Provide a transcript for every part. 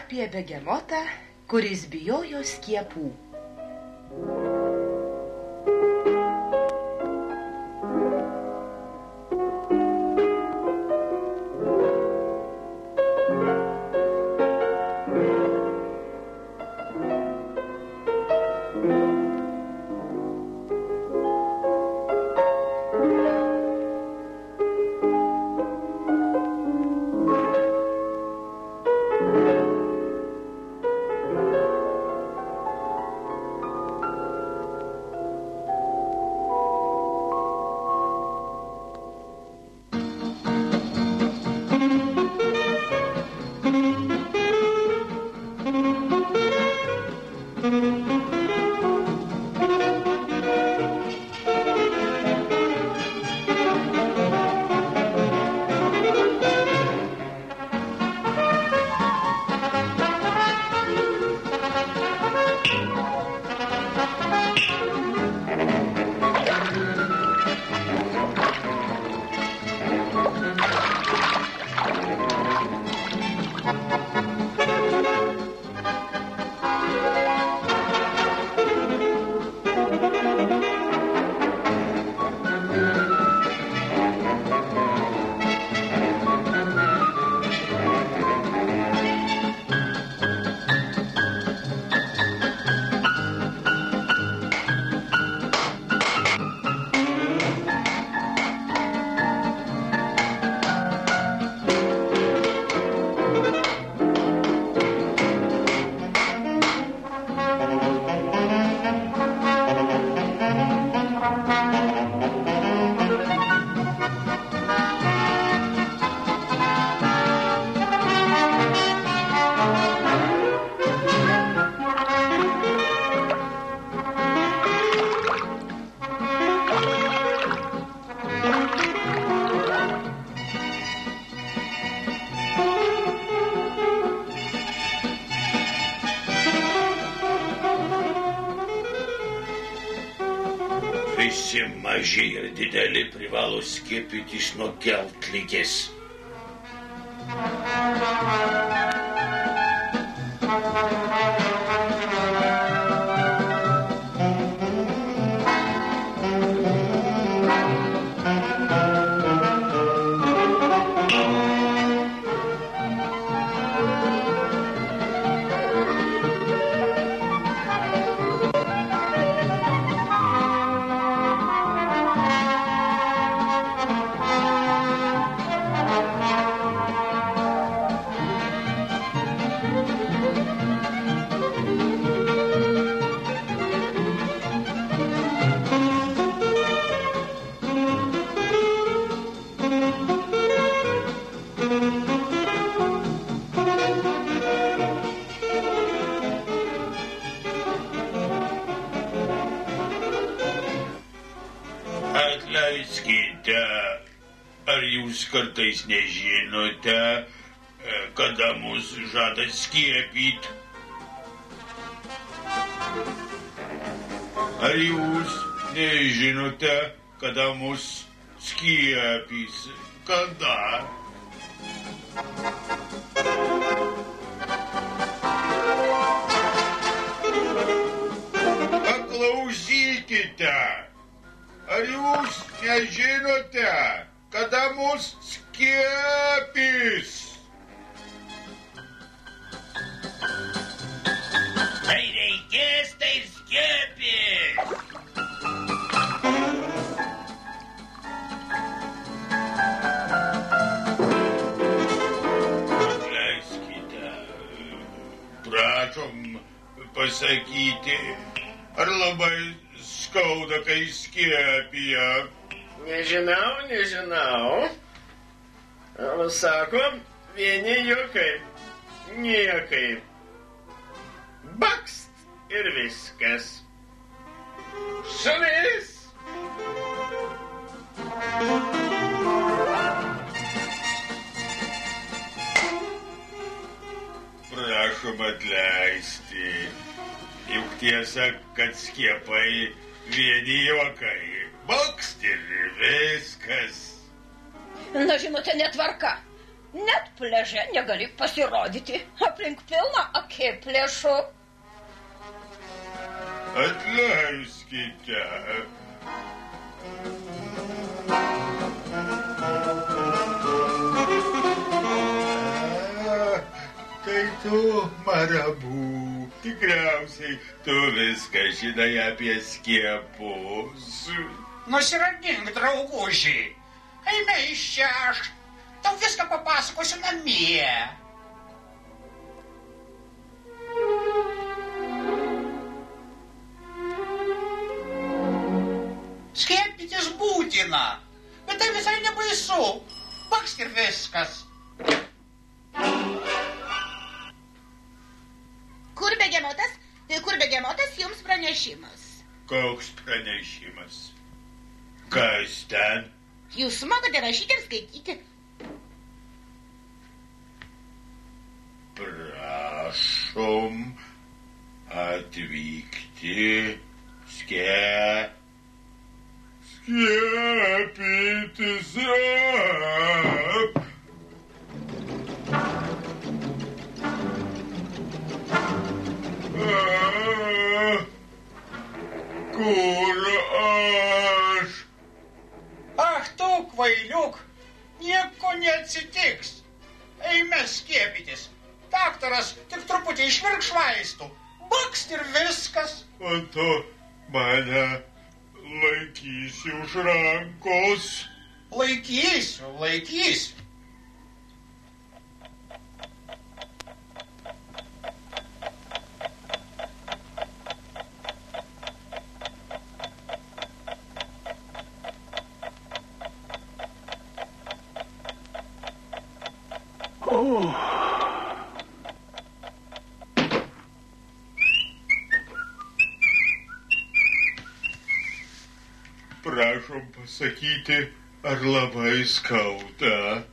apie begemotą, kuris bijojo skiepų. Visi maži ir dideli privalo skiepytis nuo geltligės. Atleiskite, ar jūs kartais nežinote, kada mus žada skiepyti? Ar jūs nežinote, kada mus skiepys? Kada? Paklausykite! Ar jūs nežinote, kada mus skiepys? Tai reikės, tai skiepys. Atleiskite, prašom pasakyti, ar labai skauda, kai skiepija? Nežinau. Sako, vieni juokai, niekai. Bakst ir viskas. Šalis! Prašom atleisti. Juk tiesa, kad skiepai vieni juokai. Bakst ir viskas. Na, žinote, netvarka. Net pliaže negali pasirodyti. Aplink pilna akiplėšų. Atleiskite. Tai tu, Marabu, tikriausiai tu viską žinai apie skiepus. Nusiramink, drauguži. Eime iš čia, aš tau viską papasakosiu namie. Skiepytis būtina, bet tai visai nebaisu. Bakst ir viskas. Kur begemotas jums pranešimas? Koks pranešimas? Kas ten? Jūs mokate rašyti ir skaityti. Prašom atvykti skiepytis. Kur aš? Ach, tu, kvailiuk, nieko neatsitiks. Eime skiepytis. Daktaras tik truputį išvirkš vaistų. Bakst ir viskas. O tu mane laikysi už rankos. Laikysiu. Prašom pasakyti, ar labai skauda.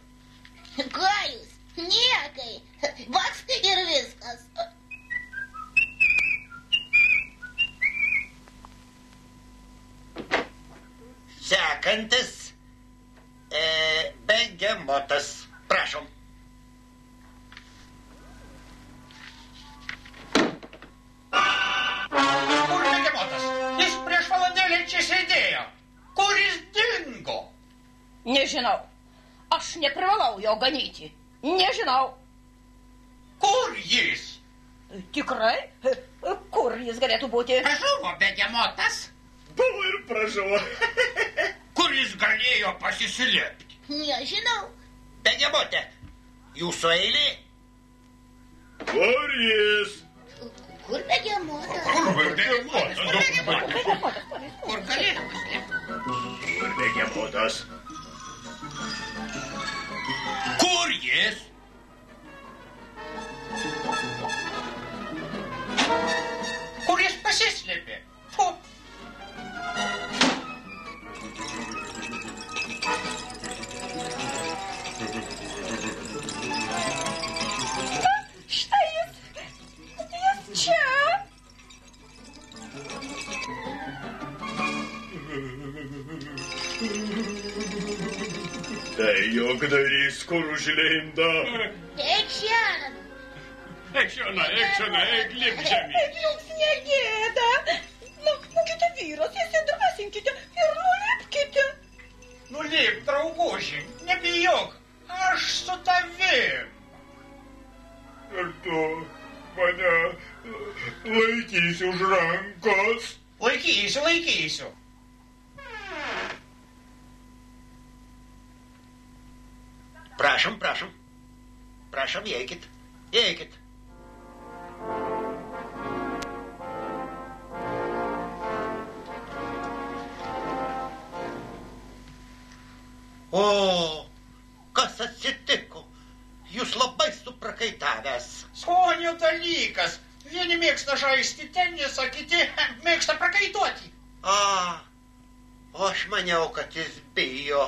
Ką jūs? Niekai. Bakst ir viskas. Sekantis begemotas. Prašom. Kur begemotas? Jis prieš valandėlį čia sėdėjo. Kur jis dingo? Nežinau. Aš neprivalau jo ganyti. Nežinau. Kur jis? Tikrai? Kur jis galėtų būti? Pražuvo begemotas. Buvo ir pražuvo. Kur jis galėjo pasislėpti? Nežinau. Begemote, jūsų eilė? Kur jis? Kur begemotas? Kur galėjo pasislėpti? Kur begemotas? Kur jis? Kur jis pasislėpė? Fu. Štai jis čia. Tai juokdarys, kur užlindo. Eik šian. Eik čionai, lipk žemyn. Jums negėda. Būkite vyras, įsidrąsinkite ir nulipkite. Nulip, drauguži, nebijok. Aš su tavim. Ir tu mane laikysi už rankos. Laikysiu. Prašom. Prašom, įeikit. O, kas atsitiko? Jūs labai suprakaitavęs. Skonio dalykas. Vieni mėgsta žaisti tenisą, kiti mėgsta prakaituoti. O aš maniau, kad jis bijo.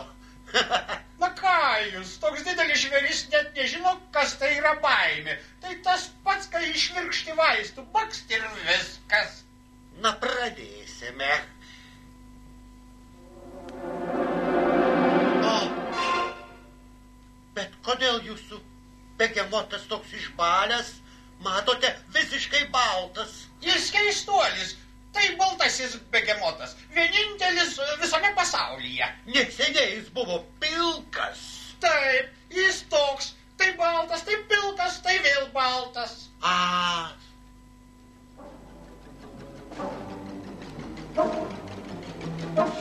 Na ką jūs, toks didelis žvėris net nežino, kas tai yra baimė. Tai tas pats, kai išvirkšti vaistų, bakst ir viskas. Na, pradėsime. Bet kodėl jūs jūsų begemotas toks išbalęs? Matote, visiškai baltas. Jis keistuolis. Tai baltasis begemotas. Vienintelis visame pasaulyje. Neseniai jis buvo pilkas. Taip, jis toks. Tai baltas, tai pilkas, tai vėl baltas.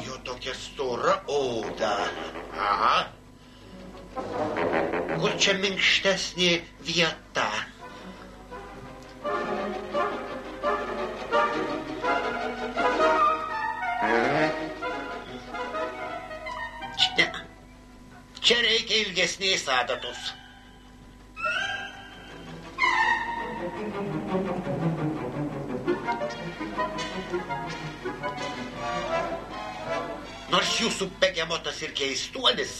Jo tokia stora oda. Aha. Kur čia minkštesnė vieta? Čia reikia ilgesnės adatos. Nors jūsų begemotas ir keistuolis,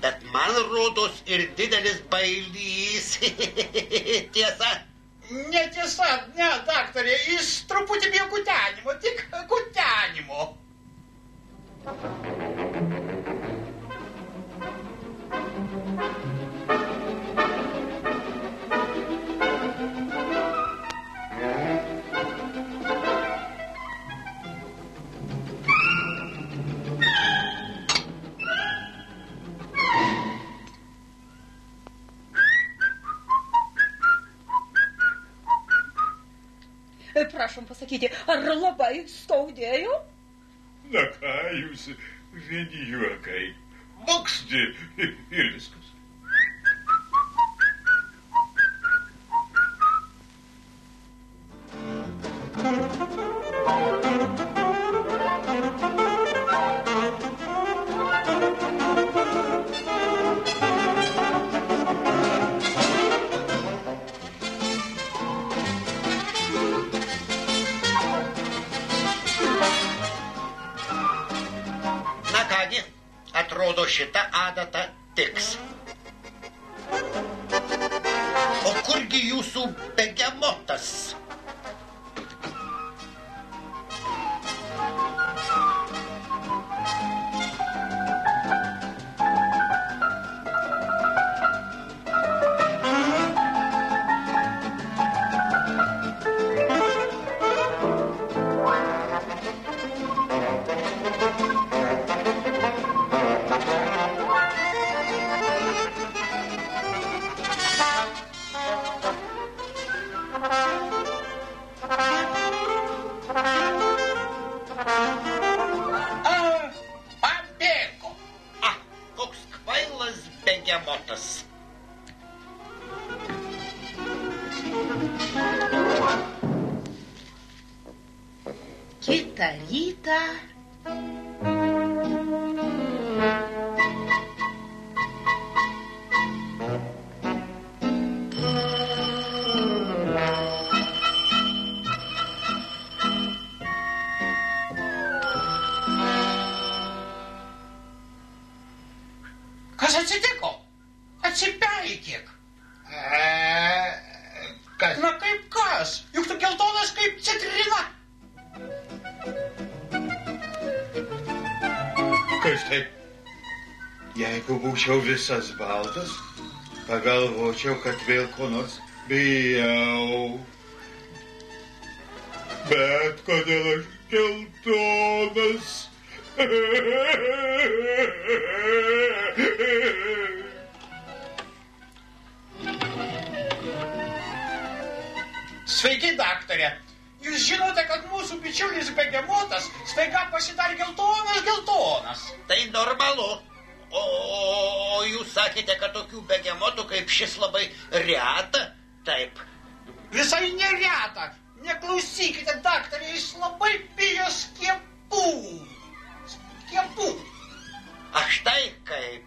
bet man rodos ir didelis bailys. Tiesa? Netiesa, ne, daktarė, jis truputį bijo kutenimo, tik kutenimo. Prašom pasakyti, ar labai skaudėjo? Na ką jūs, vieni juokai. Moksti ir viskas. Atrodo, šita adata tiks. O kurgi jūsų begemotas? Pabėgo. Koks kvailas begemotas. Kitą rytą Kas atsitiko? Atsipeikėk. Kas? Na kaip kas? Juk tu geltonas kaip citrina. Kas taip? Jeigu būčiau visas baltas, pagalvočiau, kad vėl ko nors bijau. Bet kodėl aš geltonas? Sveiki, daktarė. Jūs žinote, kad mūsų bičiulis begemotas staiga pasidarė geltonas. Tai normalu. O jūs sakėte, kad tokių begemotų kaip šis labai reta? Taip. Visai nereta. Neklausykite, daktarė, jis labai bijo skiepų. Aš tai kaip.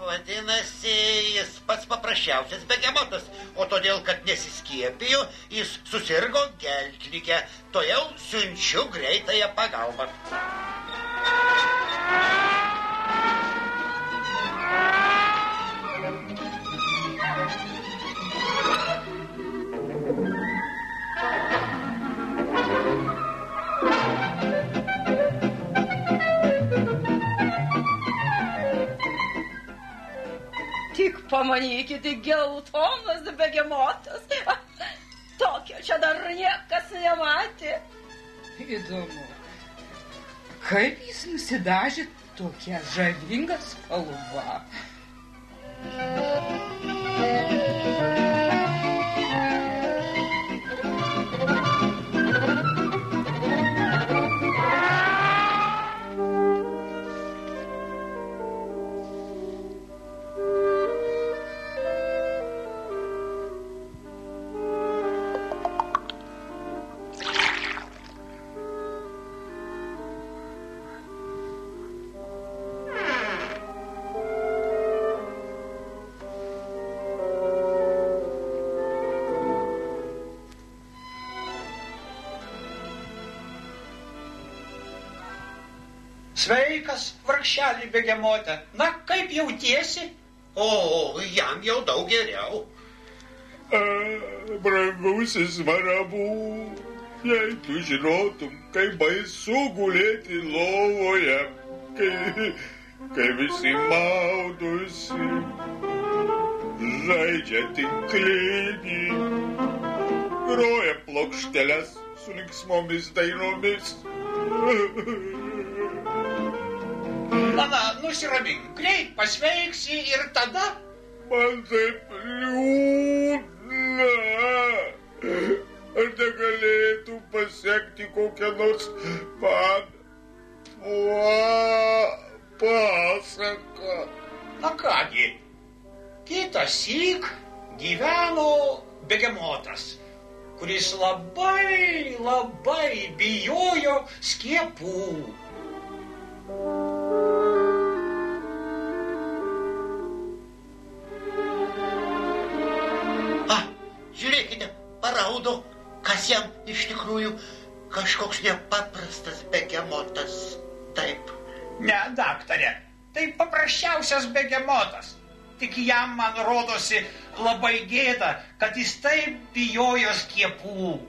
Vadinasi, jis pats paprasčiausias begemotas, o todėl, kad nesiskiepijo, jis susirgo geltlige. Todėl siunčiu greitąją pagalbą. Tik pamanykite, geltonas begemotas. Tokio čia dar niekas nematė. Įdomu, kaip jis nusidažė tokią žavingą spalvą? Sveikas, vargšelį begemotę. Na, kaip jautiesi? O, jam jau daug geriau. Brangusis Marabų, jei tu žinotum, kaip baisu gulėti lovoje, kai visi maudosi, žaidžia tinklinį, groja plokšteles su linksmomis dainomis. Na, nusiramink, greit pasveiksi ir tada... Man taip liūdna. Ar negalėtų pasiekti kokią nors pasaką? Na kągi, kitąsyk gyveno begemotas, kuris labai bijojo skiepų. Žiūrėkite, paraudo, kas jam iš tikrųjų kažkoks nepaprastas begemotas. Taip. Ne, daktare, tai paprasčiausias begemotas. Tik jam, man rodosi, labai gėda, kad jis taip bijojo skiepų.